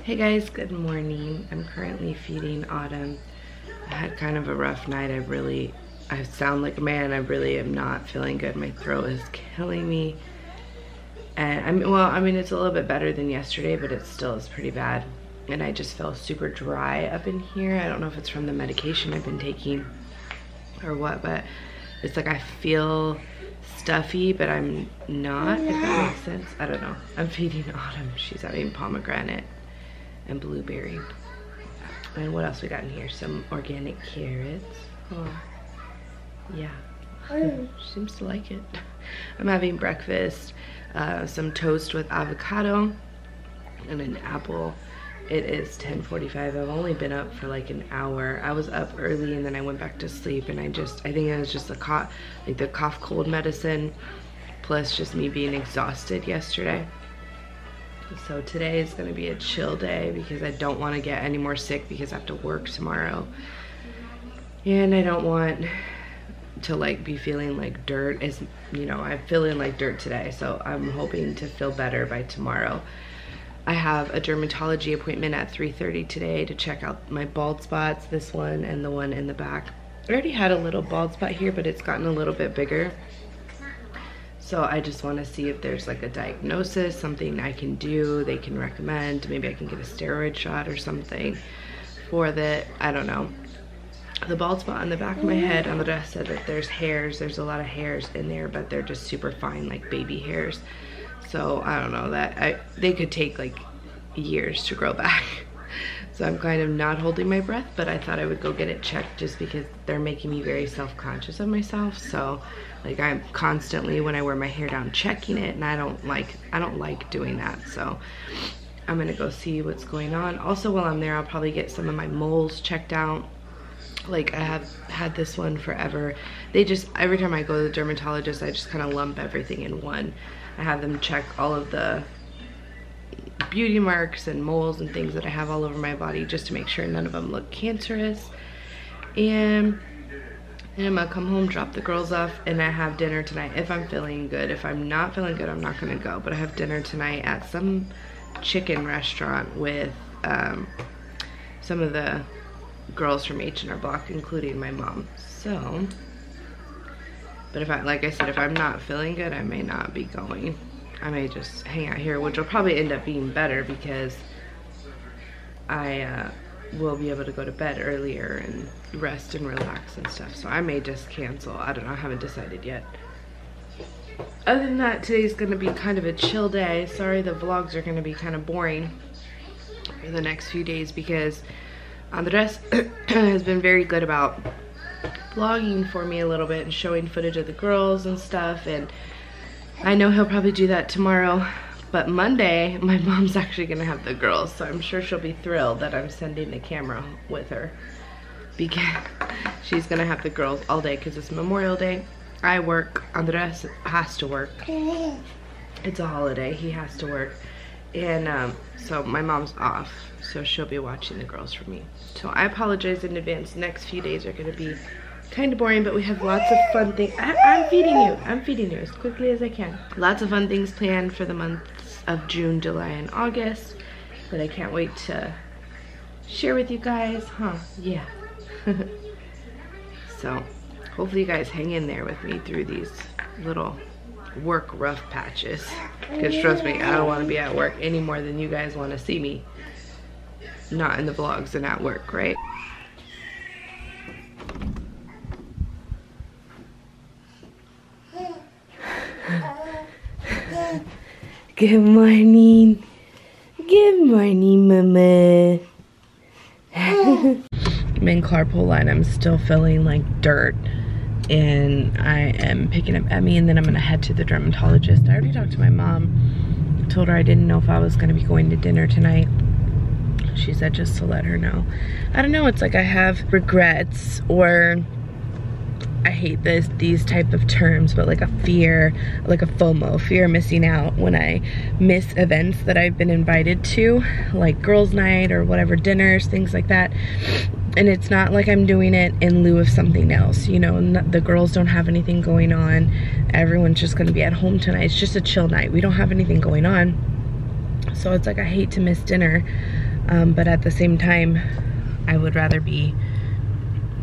Hey guys, good morning. I'm currently feeding Autumn. I had kind of a rough night. I sound like a man. I really am not feeling good. My throat is killing me. And I mean, it's a little bit better than yesterday, but it still is pretty bad. And I just feel super dry up in here. I don't know if it's from the medication I've been taking or what, but it's like I feel stuffy, but I'm not, if that makes sense. I don't know. I'm feeding Autumn. She's having pomegranate and blueberry. And what else we got in here? Some organic carrots. Oh, yeah. She seems to like it. I'm having breakfast, some toast with avocado and an apple. It is 10:45. I've only been up for like an hour. I was up early and then I went back to sleep, and I think it was just the cough cold medicine plus just me being exhausted yesterday. So today is going to be a chill day because I don't want to get any more sick because I have to work tomorrow. And I don't want to like be feeling like dirt. I'm feeling like dirt today, so I'm hoping to feel better by tomorrow. I have a dermatology appointment at 3:30 today to check out my bald spots, this one and the one in the back. I already had a little bald spot here, but it's gotten a little bit bigger. So I just want to see if there's like a diagnosis, something I can do, they can recommend. Maybe I can get a steroid shot or something for that. I don't know. The bald spot on the back of my head, Andrea said that there's a lot of hairs in there, but they're just super fine, like baby hairs. So I don't know, they could take like years to grow back. So I'm kind of not holding my breath, but I thought I would go get it checked just because they're making me very self-conscious of myself. So like I'm constantly, when I wear my hair down, checking it, and I don't like doing that. So I'm gonna go see what's going on. Also, while I'm there, I'll probably get some of my moles checked out. Like I have had this one forever. Every time I go to the dermatologist, I just kind of lump everything in one. I have them check all of the beauty marks and moles and things that I have all over my body just to make sure none of them look cancerous. And I'm gonna come home, drop the girls off, and I have dinner tonight if I'm feeling good. If I'm not feeling good, I'm not gonna go. But I have dinner tonight at some chicken restaurant with some of the girls from H&R Block, including my mom. So, but like I said, if I'm not feeling good, I may not be going. I may just hang out here, which will probably end up being better because I will be able to go to bed earlier and rest and relax and stuff. So I may just cancel. I don't know. I haven't decided yet. Other than that, today's going to be kind of a chill day. Sorry, the vlogs are going to be kind of boring for the next few days because Andres has been very good about vlogging for me a little bit and showing footage of the girls and stuff, and I know he'll probably do that tomorrow. But Monday, my mom's actually gonna have the girls, so I'm sure she'll be thrilled that I'm sending the camera with her because she's gonna have the girls all day because it's Memorial Day. I work, Andres has to work. It's a holiday, he has to work. And so my mom's off, so she'll be watching the girls for me. So I apologize in advance. The next few days are gonna be kind of boring, but we have lots of fun things. I'm feeding you as quickly as I can. Lots of fun things planned for the months of June, July, and August that I can't wait to share with you guys, yeah. So hopefully you guys hang in there with me through these little work rough patches, because trust me, I don't want to be at work any more than you guys want to see me not in the vlogs and at work, right? Good morning. Good morning, Mama. I'm in carpool line. I'm still feeling like dirt. And I am picking up Emmy, and then I'm gonna head to the dermatologist. I already talked to my mom. Told her I didn't know if I was gonna be going to dinner tonight. She said just to let her know. I don't know, it's like I have regrets, or I hate these type of terms, but like a fear, like a FOMO, fear of missing out when I miss events that I've been invited to, like girls' night or whatever, dinners, things like that. And it's not like I'm doing it in lieu of something else, you know. The girls don't have anything going on. Everyone's just gonna be at home tonight. It's just a chill night. We don't have anything going on. So it's like I hate to miss dinner. But at the same time, I would rather be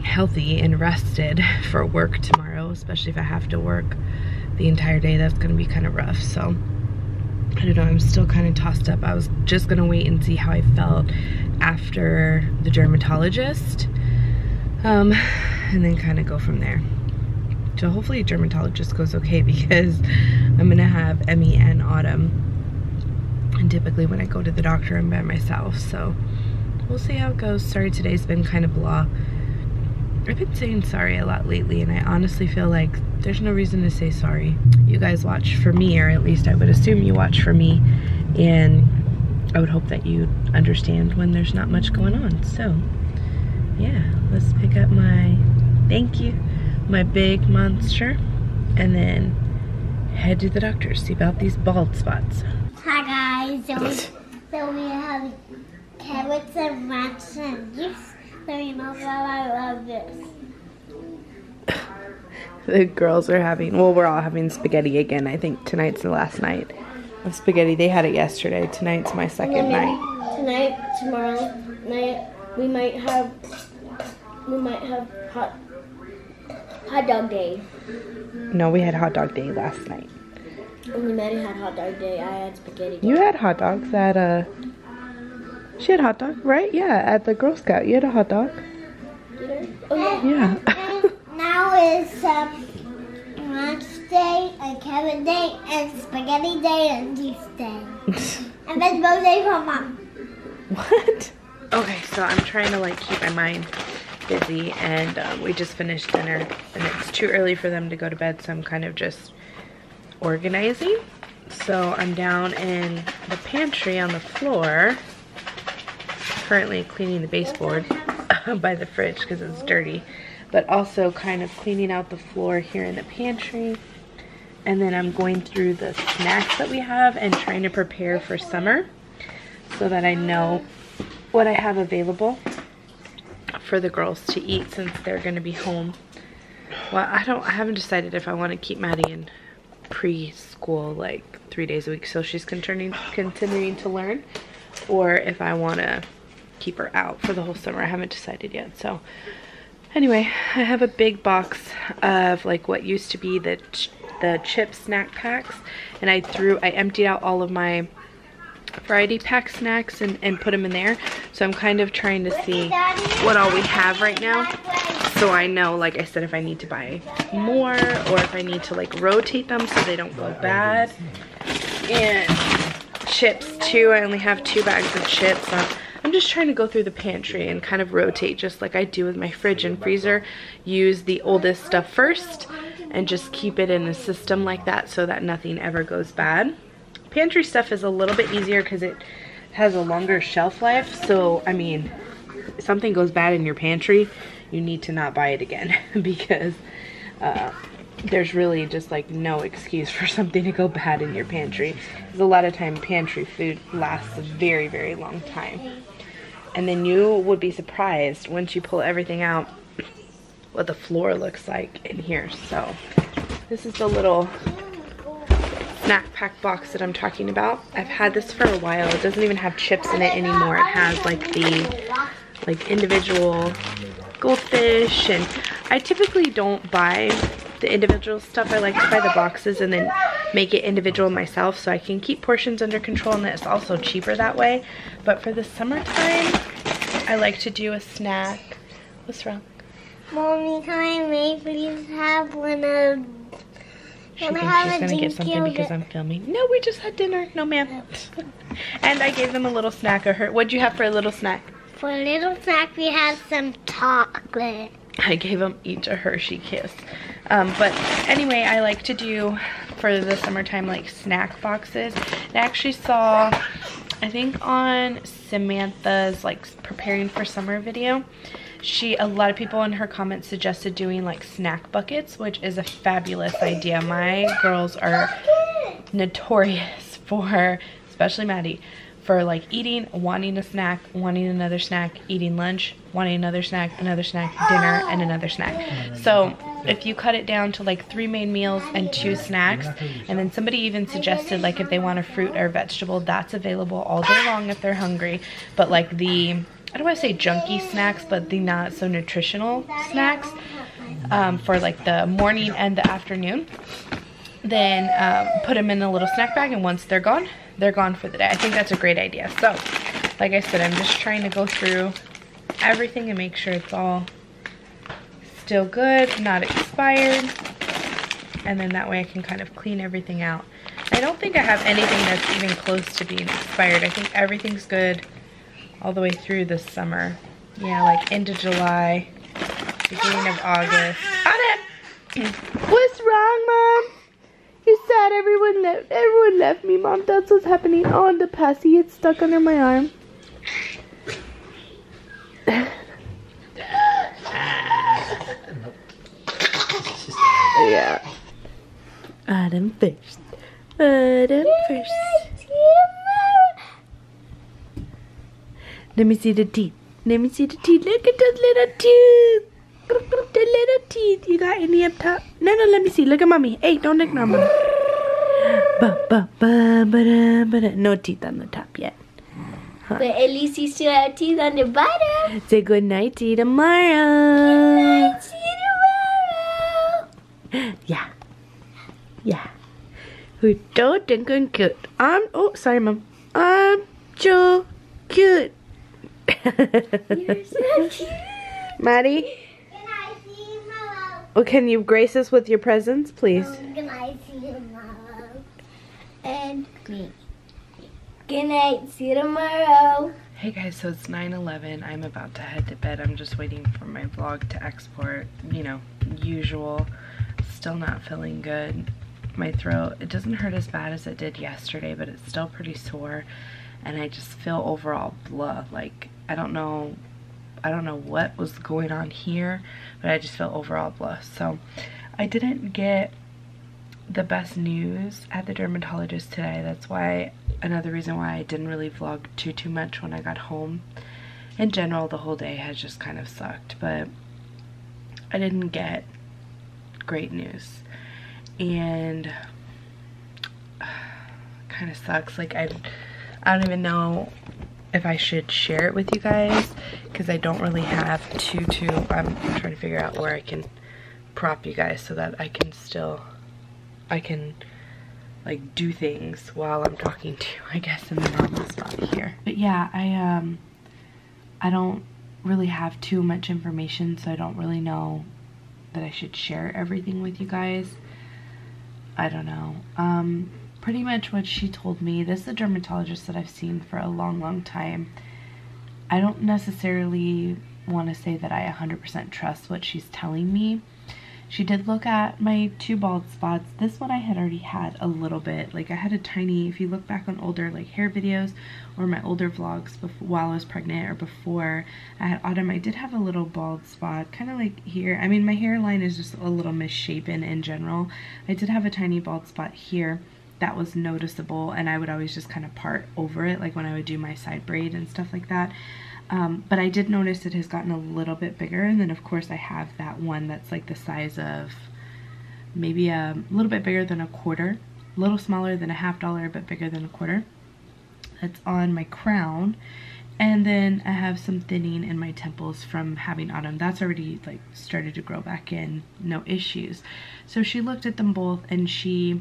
healthy and rested for work tomorrow, especially if I have to work the entire day. That's gonna be kind of rough. So I don't know, I'm still kind of tossed up. I was just gonna wait and see how I felt after the dermatologist, and then kind of go from there. So hopefully dermatologist goes okay, because I'm gonna have Emmy and Autumn, and typically when I go to the doctor I'm by myself, so we'll see how it goes. Sorry, today's been kind of blah. I've been saying sorry a lot lately, and I honestly feel like there's no reason to say sorry. You guys watch for me, or at least I would assume you watch for me, and I would hope that you understand when there's not much going on. So yeah, let's pick up my, thank you, my big monster, and then head to the doctor, see about these bald spots. Hi guys, so we have carrots and rats and juice. So you know that I love this. The girls are having, well, we're all having spaghetti again. I think tonight's the last night of spaghetti. They had it yesterday. Tonight's my second night. Tonight, tomorrow night, we might have hot dog day. No, we had hot dog day last night. Only Maddie had hot dog day. I had spaghetti day. You had hot dogs at she had hot dog, right? Yeah, at the Girl Scout. You had a hot dog. Did I? Oh yeah. And now is lunch day, and carrot day, and spaghetti day, and juice day. And vegetable day for Mom. What? Okay, so I'm trying to like keep my mind busy, and we just finished dinner, and it's too early for them to go to bed, so I'm kind of just organizing. So I'm down in the pantry on the floor, currently cleaning the baseboard by the fridge because it's dirty, but also kind of cleaning out the floor here in the pantry. And then I'm going through the snacks that we have and trying to prepare for summer so that I know what I have available for the girls to eat since they're going to be home. Well, I haven't decided if I want to keep Maddie in preschool like 3 days a week so she's continuing to learn, or if I want to keep her out for the whole summer. I haven't decided yet. So anyway, I have a big box of like what used to be the chip snack packs, and I emptied out all of my variety pack snacks and put them in there. So I'm kind of trying to see what all we have right now, so I know, like I said, if I need to buy more or if I need to like rotate them so they don't go bad. And chips too, I only have 2 bags of chips. So I'm just trying to go through the pantry and kind of rotate just like I do with my fridge and freezer. Use the oldest stuff first and just keep it in a system like that so that nothing ever goes bad. Pantry stuff is a little bit easier because it has a longer shelf life. So, I mean, if something goes bad in your pantry, you need to not buy it again because there's really just like no excuse for something to go bad in your pantry. Because a lot of time pantry food lasts a very, very long time. And then you would be surprised once you pull everything out what the floor looks like in here. So this is the little snack pack box that I'm talking about. I've had this for a while. It doesn't even have chips in it anymore. It has like the individual goldfish, and I typically don't buy the individual stuff. I like to buy the boxes and then make it individual myself so I can keep portions under control, and it's also cheaper that way. But for the summertime, I like to do a snack. What's wrong? Mommy, can I please have one of... She thinks she's gonna get something because I'm filming. No, we just had dinner. No, ma'am. And I gave them a little snack. What'd you have for a little snack? For a little snack, we had some chocolate. I gave them each a Hershey Kiss. But anyway, I like to do for the summertime like snack boxes. I actually saw, I think on Samantha's like preparing for summer video, a lot of people in her comments suggested doing like snack buckets, which is a fabulous idea. My girls are notorious for, especially Maddie, for like eating, wanting a snack, wanting another snack, eating lunch, wanting another snack, dinner, and another snack. So if you cut it down to like 3 main meals and 2 snacks. And then somebody even suggested like if they want a fruit or vegetable, that's available all day long if they're hungry. But like the, I don't want to say junky snacks, but the not so nutritional snacks for like the morning and the afternoon, then put them in a little snack bag, and once they're gone for the day. I think that's a great idea. So like I said, I'm just trying to go through everything and make sure it's all still good, not expired, and then that way I can kind of clean everything out. I don't think I have anything that's even close to being expired. I think everything's good all the way through this summer. Yeah, like into July, beginning of August. What's wrong, Mom? You sad everyone left me, Mom. That's what's happening. Oh, the passy, it's stuck under my arm. Yeah. Autumn first. Autumn first. Let me see the teeth. Let me see the teeth. Look at those little teeth. The little teeth. You got any up top? No, let me see. Look at mommy. Hey, don't ignore mommy. No teeth on the top yet. Huh. But at least you still have teeth on the bottom. Say good night, see you tomorrow. Good night, see you tomorrow. Yeah. Yeah. We're so thinking cute. Oh, sorry, Mom. I'm so cute. You're so cute. Maddie? Good night, see you tomorrow. Oh, can you grace us with your presence, please? Good night, see you tomorrow. And me. Good night, see you tomorrow. Hey guys, so it's 9:11. I'm about to head to bed. I'm just waiting for my vlog to export, you know, usual. Still not feeling good. My throat, it doesn't hurt as bad as it did yesterday, but it's still pretty sore, and I just feel overall blah. Like I don't know what was going on here, but I just feel overall blah. So I didn't get the best news at the dermatologist today. That's why, another reason why I didn't really vlog too much when I got home. In general, the whole day has just kind of sucked, but I didn't get great news, and kind of sucks. Like I don't even know if I should share it with you guys, because I don't really have I'm trying to figure out where I can prop you guys so that I can like do things while I'm talking to you, I guess, in the normal spot here. But yeah, I don't really have too much information, so I don't really know that I should share everything with you guys. I don't know. Pretty much what she told me, this is a dermatologist that I've seen for a long time. I don't necessarily want to say that I 100% trust what she's telling me. She did look at my 2 bald spots. This one I had already had a little bit. Like I had a tiny, if you look back on older like hair videos or my older vlogs before, while I was pregnant or before I had Autumn, I did have a little bald spot, kind of like here. I mean, my hairline is just a little misshapen in general. I did have a tiny bald spot here that was noticeable, and I would always just kind of part over it, like when I would do my side braid and stuff like that. But I did notice it has gotten a little bit bigger, and then of course I have that one that's like the size of maybe a little bit bigger than a quarter, a little smaller than a $half, but bigger than a quarter. That's on my crown. And then I have some thinning in my temples from having Autumn. That's already like started to grow back in, no issues. So she looked at them both, and she,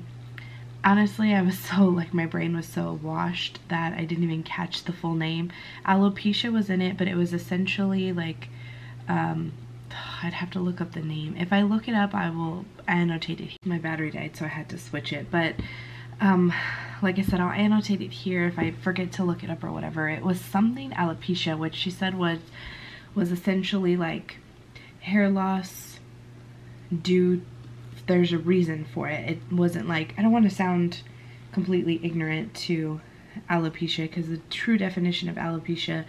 honestly, I was so, like, my brain was so washed that I didn't even catch the full name. Alopecia was in it, but it was essentially like, I'd have to look up the name. If I look it up, I will annotate it. My battery died, so I had to switch it. But, like I said, I'll annotate it here if I forget to look it up or whatever. It was something alopecia, which she said was essentially like hair loss due, there's a reason for it. It wasn't like, I don't want to sound completely ignorant to alopecia, because the true definition of alopecia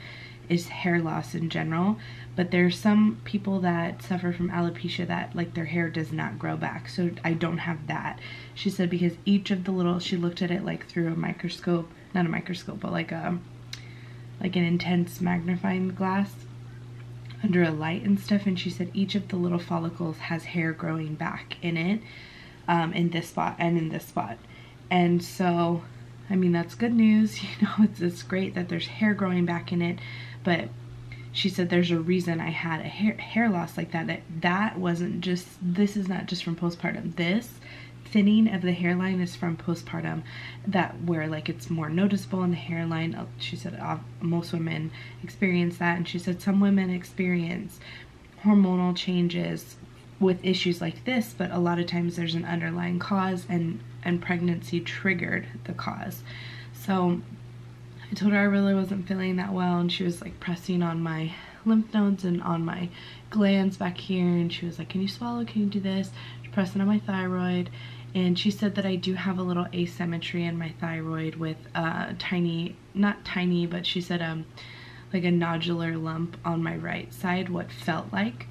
is hair loss in general, but there's some people that suffer from alopecia that like their hair does not grow back. So I don't have that. She said because each of the little, she looked at it like through a microscope, not a microscope, but like an intense magnifying glass. under a light and stuff, and she said each of the little follicles has hair growing back in it, in this spot and in this spot. And so, I mean, that's good news, you know, it's great that there's hair growing back in it, but she said there's a reason I had a hair loss like that. That wasn't just, this is not just from postpartum. This thinning of the hairline is from postpartum, that where like it's more noticeable in the hairline. She said most women experience that, and she said some women experience hormonal changes with issues like this, but a lot of times there's an underlying cause, and pregnancy triggered the cause. So I told her I really wasn't feeling that well, and she was like pressing on my lymph nodes and on my glands back here, and she was like, can you swallow, can you do this? She's pressing on my thyroid, and she said that I do have a little asymmetry in my thyroid with tiny, not tiny, but she said like a nodular lump on my right side, what felt like.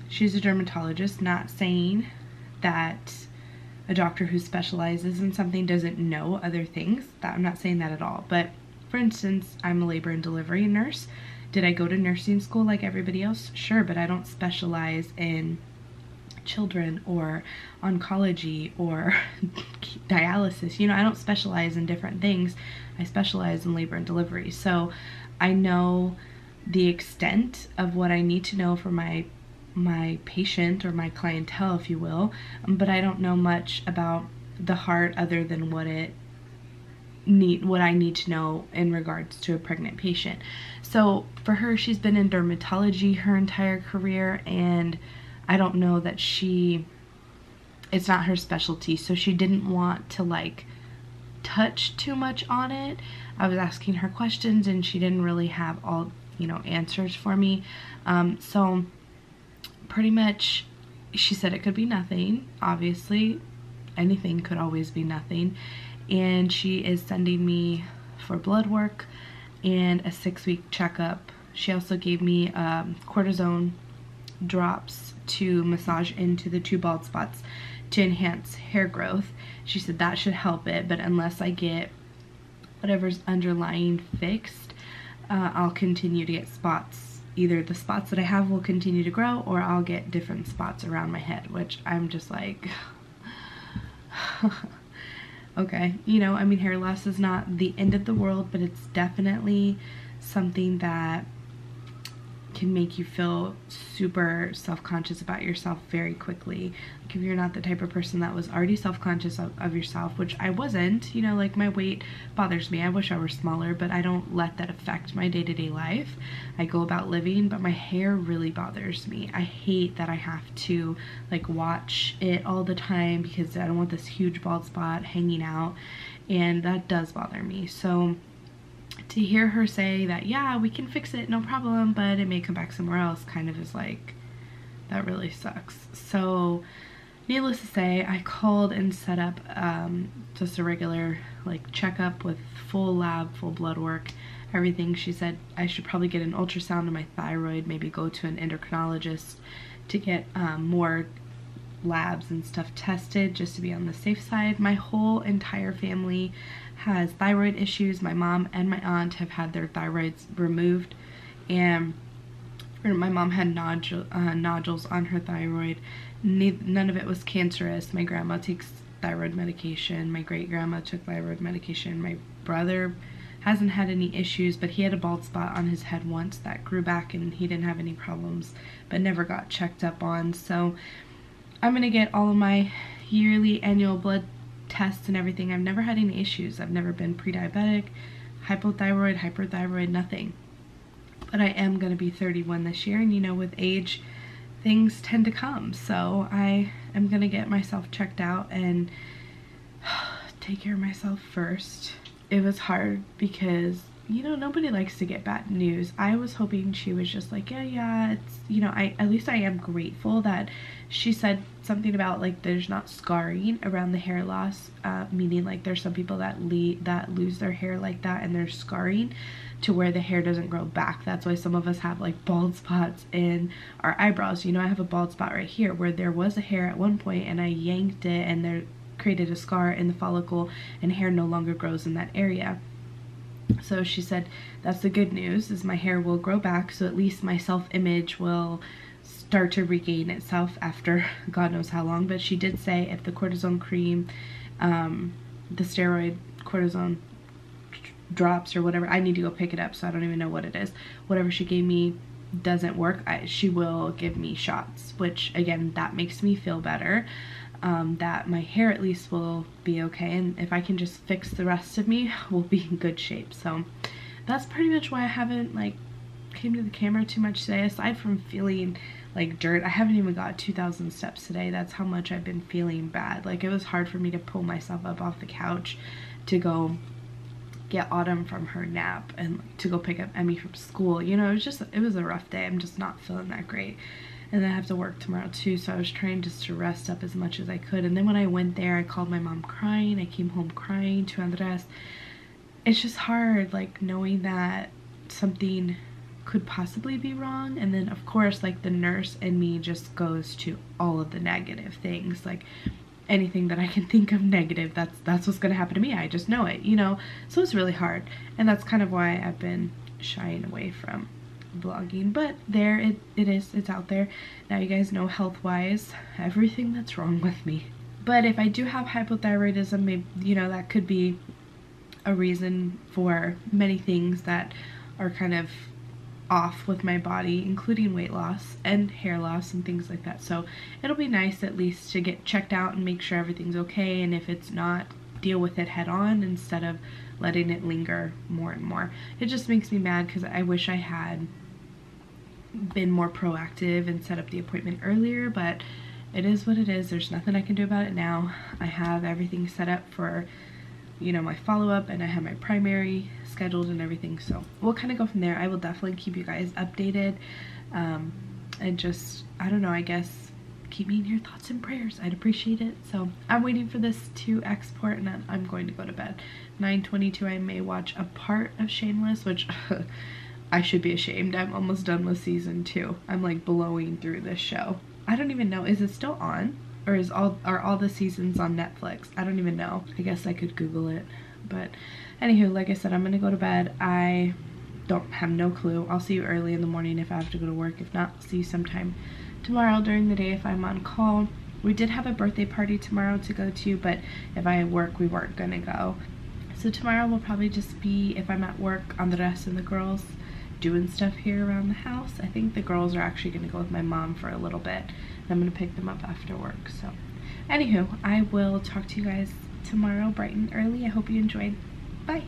She's a dermatologist, not saying that a doctor who specializes in something doesn't know other things. I'm not saying that at all. But for instance, I'm a labor and delivery nurse. Did I go to nursing school like everybody else? Sure, but I don't specialize in children or oncology or dialysis. You know, I don't specialize in different things. I specialize in labor and delivery. So I know the extent of what I need to know for my patient or my clientele, if you will, but I don't know much about the heart other than what I need to know in regards to a pregnant patient. So for her, she's been in dermatology her entire career, and I don't know that it's not her specialty, so she didn't want to like touch too much on it. I was asking her questions and she didn't really have all, you know, answers for me. So pretty much she said it could be nothing. Obviously anything could always be nothing, and she is sending me for blood work and a 6-week checkup. She also gave me cortisone drops to massage into the 2 bald spots to enhance hair growth. She said that should help it, but unless I get whatever's underlying fixed, I'll continue to get spots. Either the spots that I have will continue to grow, or I'll get different spots around my head, which I'm just like, okay, you know, I mean, hair loss is not the end of the world, but it's definitely something that can make you feel super self-conscious about yourself very quickly. Like if you're not the type of person that was already self-conscious of yourself, which I wasn't, you know, like my weight bothers me. I wish I were smaller, but I don't let that affect my day-to-day life. I go about living, but my hair really bothers me. I hate that I have to like watch it all the time because I don't want this huge bald spot hanging out, and that does bother me. So to hear her say that, yeah, we can fix it, no problem, but it may come back somewhere else, kind of is like, that really sucks. So needless to say, I called and set up just a regular like checkup with full lab, full blood work, everything. She said I should probably get an ultrasound of my thyroid, maybe go to an endocrinologist to get more labs and stuff tested just to be on the safe side. My whole entire family has thyroid issues. My mom and my aunt have had their thyroids removed, and my mom had nodules on her thyroid. None of it was cancerous. My grandma takes thyroid medication. My great grandma took thyroid medication. My brother hasn't had any issues, but he had a bald spot on his head once that grew back and he didn't have any problems, but never got checked up on. So I'm gonna get all of my yearly annual blood tests and everything. I've never had any issues. I've never been pre-diabetic, hypothyroid, hyperthyroid, nothing. But I am gonna be 31 this year, and you know, with age, things tend to come. So I am gonna get myself checked out and take care of myself first. It was hard because, you know, nobody likes to get bad news. I was hoping she was just like, yeah, it's, you know, at least I am grateful that she said something about like there's not scarring around the hair loss, meaning like there's some people that lose their hair like that and there's scarring to where the hair doesn't grow back. That's why some of us have like bald spots in our eyebrows. You know, I have a bald spot right here where there was a hair at one point and I yanked it and there created a scar in the follicle and hair no longer grows in that area. So she said that's the good news, is my hair will grow back, so at least my self-image will start to regain itself after God knows how long. But she did say if the cortisone cream, the steroid cortisone drops or whatever, I need to go pick it up, so I don't even know what it is. Whatever she gave me doesn't work, she will give me shots, which again, that makes me feel better, that my hair at least will be okay, and if I can just fix the rest of me, we'll be in good shape. So that's pretty much why I haven't like came to the camera too much today, aside from feeling like dirt. I haven't even got 2,000 steps today. That's how much I've been feeling bad. Like, it was hard for me to pull myself up off the couch to go get Autumn from her nap and to go pick up Emmy from school. You know, it was a rough day. I'm just not feeling that great. And then I have to work tomorrow too, so I was trying just to rest up as much as I could. And then when I went there, I called my mom crying. I came home crying to Andres. It's just hard, like, knowing that something could possibly be wrong, and then of course like the nurse in me just goes to all of the negative things, like anything that I can think of negative, that's what's gonna happen to me. I just know it, you know. So it's really hard, and that's kind of why I've been shying away from vlogging. But there it is, it's out there now. You guys know health-wise everything that's wrong with me. But if I do have hypothyroidism, maybe, you know, that could be a reason for many things that are kind of off with my body, including weight loss and hair loss and things like that. So it'll be nice at least to get checked out and make sure everything's okay, and if it's not, deal with it head on instead of letting it linger more and more. It just makes me mad because I wish I had been more proactive and set up the appointment earlier, but it is what it is. There's nothing I can do about it now. I have everything set up for, you know, my follow-up, and I have my primary scheduled and everything, so we'll kind of go from there. I will definitely keep you guys updated, and just, I don't know, I guess keep me in your thoughts and prayers. I'd appreciate it. So I'm waiting for this to export, and then I'm going to go to bed. 9:22, I may watch a part of Shameless, which I should be ashamed. I'm almost done with season 2. I'm like blowing through this show. I don't even know, is it still on? Or are all the seasons on Netflix? I don't even know. I guess I could Google it. But anywho, like I said, I'm gonna go to bed. I don't have no clue. I'll see you early in the morning if I have to go to work. If not, I'll see you sometime tomorrow during the day if I'm on call. We did have a birthday party tomorrow to go to, but if I work, we weren't gonna go. So tomorrow will probably just be, if I'm at work, Andres and the girls doing stuff here around the house. I think the girls are actually gonna go with my mom for a little bit. I'm gonna pick them up after work. So anywho, I will talk to you guys tomorrow bright and early. I hope you enjoyed. Bye.